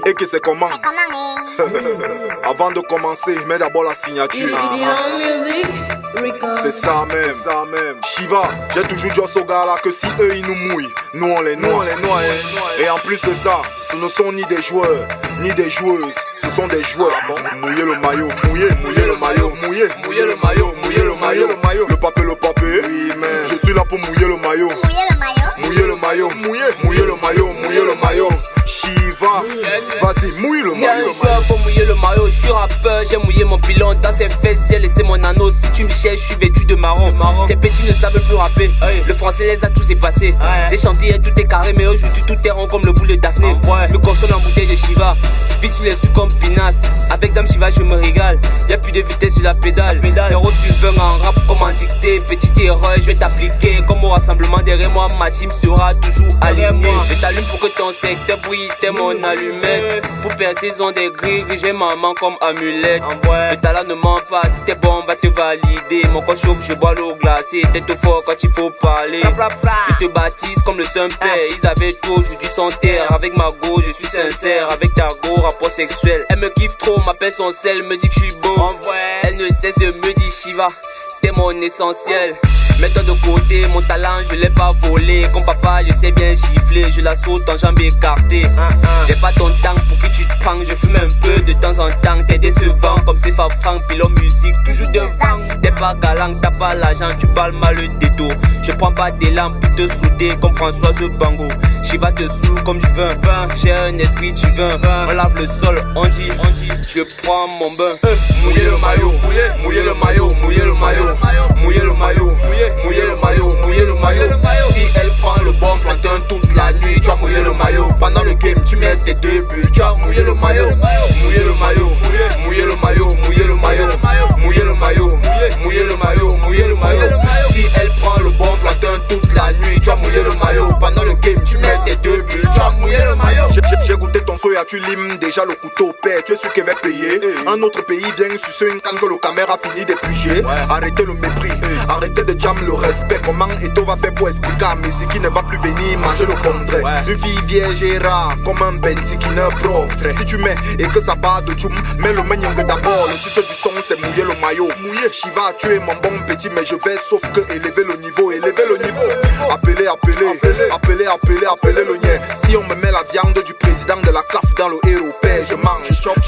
Et que c'est comment? Avant de commencer, mets d'abord la signature. C'est ça même. Shiva, j'ai toujours dit aux gars là que si eux ils nous mouillent, nous on les noie. Et en plus de ça, ce ne sont ni des joueurs, ni des joueuses, ce sont des joueurs. Mouiller le maillot, mouiller le maillot, mouiller le maillot. Le papé, oui, mais je suis là pour mouiller le maillot. Mouiller le maillot. Shiva, vas-y, mouille le maillot. Pour mouiller le maillot, je suis rappeur, j'ai mouillé mon pilon. Dans ses fesses, j'ai laissé mon anneau. Si tu me cherches, je suis vêtu de marron. Tes petits ne savent plus rapper. Le français les a tous dépassés. J'ai chanté et tout est carré, mais aujourd'hui tout est rond comme le boule de Daphné. Je consomme en bouteille de Shiva. Speed sur les sous comme Pinas. Avec Dame Shiva, je me régale. Y'a plus de vitesse sur la pédale. Héros suivant en rap comme en dictée. Petite erreur, je vais t'appliquer. Comme au rassemblement derrière moi, ma team sera toujours alignée. Je t'allume pour que ton secteur brille, t'es mon allumette. Pour percer, ils ont des grilles, j'ai maman comme amulette. Le talent ne ment pas, si t'es bon, va te valider. Mon corps chauffe, je bois l'eau glacée. Tête fort quand il faut parler. Ils te baptisent comme le Saint-Père. Ils avaient tout, aujourd'hui sans terre. Avec ma go, je suis sincère. Avec ta go, rapport sexuel. Elle me kiffe trop, m'appelle son sel, me dit que je suis beau. Elle ne cesse de me dire Shiva, t'es mon essentiel. Mets-toi de côté, mon talent je l'ai pas volé. Comme papa je sais bien gifler, je la saute en jambes écartées. J'ai pas ton temps pour que tu te pranges, je fume un peu de temps en temps. T'es décevant comme c'est pas franc, pilon musique toujours devant. T'es pas galant, t'as pas l'argent, tu parles mal le détour. Je prends pas d'élan pour te sauter comme Françoise Bango. Shiva te saoule comme du vin, j'ai un esprit divin. On lave le sol, on dit, je prends mon bain. Mouiller le maillot. Si elle prend le bon plantain toute la nuit, tu vas mouiller le maillot. Pendant le game, tu mets tes deux buts, tu vas mouiller le maillot. Si elle prend le bon plantain toute la nuit, tu vas mouiller le maillot. Pendant le game, tu mets tes deux buts, tu vas mouiller le maillot. J'ai goûté ton soya, tu limes déjà le couteau père, tu es sûr qu'elle va payer. Un autre pays vient sucer une canne que le caméra finit d'épuiser. Arrêtez le mépris, arrêtez de jam le respect. Comment Eto va faire pour expliquer à Messi qui ne va plus venir manger le contraire. Une fille vierge et rare comme un Benzi qui ne pro. Si tu mets et que ça part de Djoum, mets le menyang d'abord. Le titre du son c'est mouiller le maillot. Shiva, tu es mon bon petit, mais je vais sauf que élever le niveau. Appelez le nien. Si on me met la viande du président de la CAF dans le européen, je mange.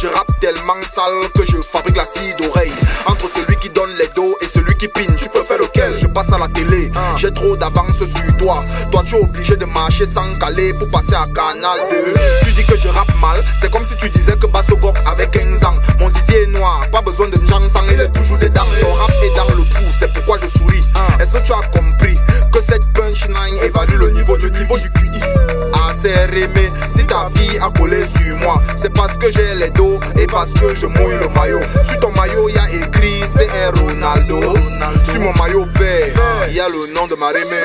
Je rappe tellement sale que je fabrique l'acide d'oreille. Entre celui qui donne les dos et celui qui pine, tu préfères lequel? Je passe à la télé, j'ai trop d'avance sur toi. Toi tu es obligé de marcher sans caler pour passer à Canal 2. Tu dis que je rappe mal, c'est comme si tu disais que Bassogok avait 15 ans. Mon zizi est noir, pas besoin de Njangsang, il est toujours dedans. Ton rap est dans le trou, c'est pourquoi je souris. Est-ce que tu as compris que cette punchline évalue le niveau du QI? Aimé. Si ta fille a collé sur moi, c'est parce que j'ai les dos et parce que je mouille le maillot. Sur ton maillot, y a écrit CR Ronaldo. Sur mon maillot père, y a le nom de ma rémé.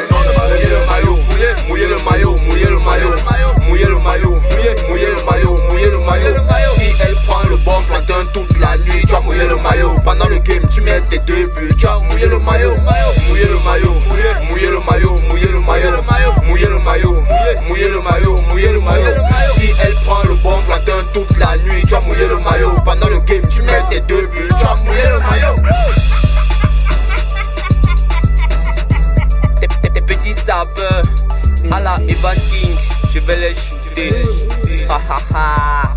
Mouiller le maillot. Si elle prend le bon plantain toute la nuit, tu vas mouiller le maillot. Pendant le game, tu mets tes deux buts, tu vas mouiller le maillot. Si elle prend le bon plantain toute la nuit, tu vas mouiller le maillot. Pendant le game, tu mets tes deux buts, tu vas mouiller le maillot. Tes petits sapeurs, à la Evan King, je vais les shooter. Ha ha ha.